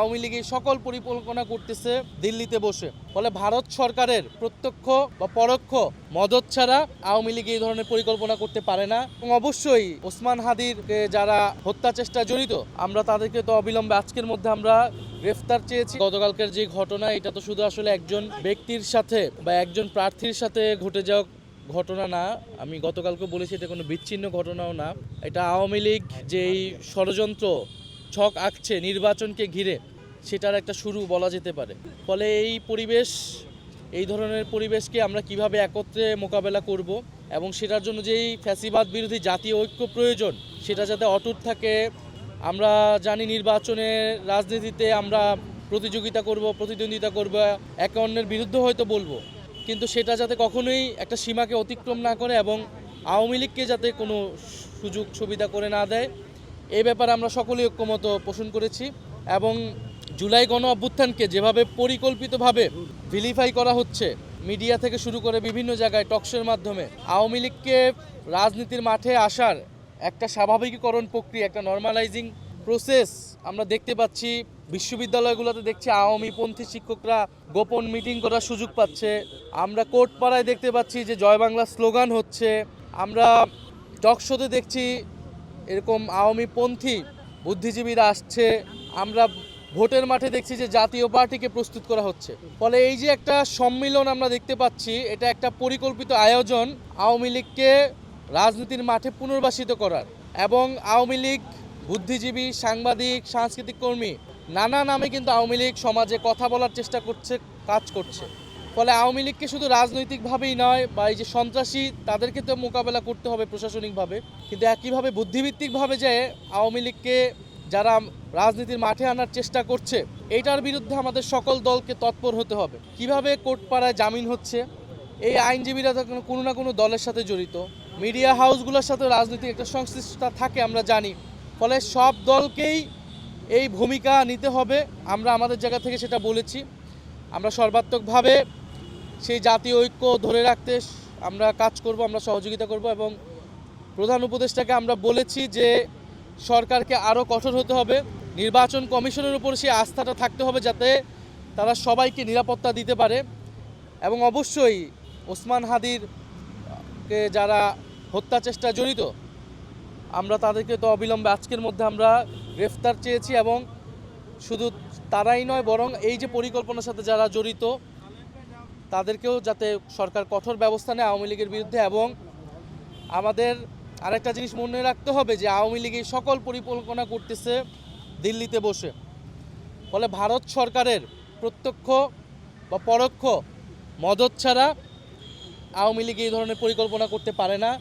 আওয়ামী লীগ এই সকল পরিকল্পনা করতেছে দিল্লিতে বসে। ফলে ভারত সরকারের প্রত্যক্ষ বা পরোক্ষ মদত ছাড়া আওয়ামী লীগ এই ধরনের পরিকল্পনা করতে পারে না। এবং অবশ্যই ওসমান হাদিরকে যারা হত্যা চেষ্টা জড়িত, আমরা তাদেরকে তো অবিলম্বে আজকের মধ্যে আমরা গ্রেফতার চেয়েছি। গতকালকের যে ঘটনা, এটা তো শুধু আসলে একজন ব্যক্তির সাথে বা একজন প্রার্থীর সাথে ঘটে যাওয়া ঘটনা না। আমি গতকালকে বলেছি এটা কোনো বিচ্ছিন্ন ঘটনাও না। এটা আওয়ামী লীগ যেই ষড়যন্ত্র ছক আঁকছে নির্বাচনকে ঘিরে, সেটার একটা শুরু বলা যেতে পারে। ফলে এই ধরনের পরিবেশকে আমরা কিভাবে একত্রে মোকাবেলা করব এবং সেটার জন্য যেই ফ্যাসিবাদ বিরোধী জাতীয় ঐক্য প্রয়োজন, সেটা যাতে অটুট থাকে। আমরা জানি নির্বাচনের রাজনীতিতে আমরা প্রতিযোগিতা করব, প্রতিদ্বন্দ্বিতা করব, একে অন্যের বিরুদ্ধে হয়তো বলবো, কিন্তু সেটা যাতে কখনোই একটা সীমাকে অতিক্রম না করে এবং আওয়ামী লীগকে যাতে কোনো সুযোগ সুবিধা করে না দেয়, এই ব্যাপারে আমরা সকলেই ঐক্যমত পোষণ করেছি। এবং জুলাই গণ অভ্যুত্থানকে যেভাবে পরিকল্পিতভাবে ভিলিফাই করা হচ্ছে, মিডিয়া থেকে শুরু করে বিভিন্ন জায়গায় টকশোর মাধ্যমে আওয়ামী লীগকে রাজনীতির মাঠে আসার একটা স্বাভাবিকীকরণ প্রক্রিয়া, একটা নর্মালাইজিং প্রসেস আমরা দেখতে পাচ্ছি। বিশ্ববিদ্যালয়গুলোতে দেখছি আওয়ামীপন্থী শিক্ষকরা গোপন মিটিং করার সুযোগ পাচ্ছে। আমরা কোর্টপাড়ায় দেখতে পাচ্ছি যে জয় বাংলা স্লোগান হচ্ছে। আমরা টকশোতে দেখছি এরকম আওয়ামীপন্থী বুদ্ধিজীবীরা আসছে। আমরা ভোটের মাঠে দেখছি যে জাতীয় পার্টিকে প্রস্তুত করা হচ্ছে। ফলে এই যে একটা সম্মিলন আমরা দেখতে পাচ্ছি, এটা একটা পরিকল্পিত আয়োজন আওয়ামী লীগকে রাজনীতির মাঠে পুনর্বাসিত করার। এবং আওয়ামী লীগ বুদ্ধিজীবী, সাংবাদিক, সাংস্কৃতিক কর্মী নানা নামে কিন্তু আওয়ামী লীগ সমাজে কথা বলার চেষ্টা করছে, কাজ করছে। ফলে আওয়ামী লীগকে শুধু রাজনৈতিকভাবেই নয়, বা এই যে সন্ত্রাসী তাদেরকে তো মোকাবেলা করতে হবে প্রশাসনিকভাবে, কিন্তু একইভাবে বুদ্ধিভিত্তিকভাবে যে আওয়ামী লীগকে যারা রাজনীতির মাঠে আনার চেষ্টা করছে, এইটার বিরুদ্ধে আমাদের সকল দলকে তৎপর হতে হবে। কিভাবে কোর্টপাড়ায় জামিন হচ্ছে, এই আইনজীবীরা কোনো না কোনো দলের সাথে জড়িত, মিডিয়া হাউসগুলোর সাথে রাজনৈতিক একটা সংশ্লিষ্টতা থাকে আমরা জানি। ফলে সব দলকেই এই ভূমিকা নিতে হবে। আমরা আমাদের জায়গা থেকে সেটা বলেছি। আমরা সর্বাত্মকভাবে সেই জাতীয় ঐক্য ধরে রাখতে আমরা কাজ করব, আমরা সহযোগিতা করব। এবং প্রধান উপদেষ্টাকে আমরা বলেছি যে সরকারকে আরও কঠোর হতে হবে, নির্বাচন কমিশনের উপর সেই আস্থাটা থাকতে হবে যাতে তারা সবাইকে নিরাপত্তা দিতে পারে। এবং অবশ্যই ওসমান হাদিরকে যারা হত্যা চেষ্টা জড়িত, আমরা তাদেরকে তো অবিলম্বে আজকের মধ্যে আমরা গ্রেফতার চেয়েছি। এবং শুধু তারাই নয়, বরং এই যে পরিকল্পনার সাথে যারা জড়িত তাদেরকেও যাতে সরকার কঠোর ব্যবস্থা নেয় আওয়ামী লীগের বিরুদ্ধে। এবং আমাদের আরেকটা জিনিস মনে রাখতে হবে যে আওয়ামী লীগ এই সকল পরিকল্পনা করতেছে দিল্লিতে বসে। ফলে ভারত সরকারের প্রত্যক্ষ বা পরোক্ষ মদত ছাড়া আওয়ামী লীগ এই ধরনের পরিকল্পনা করতে পারে না।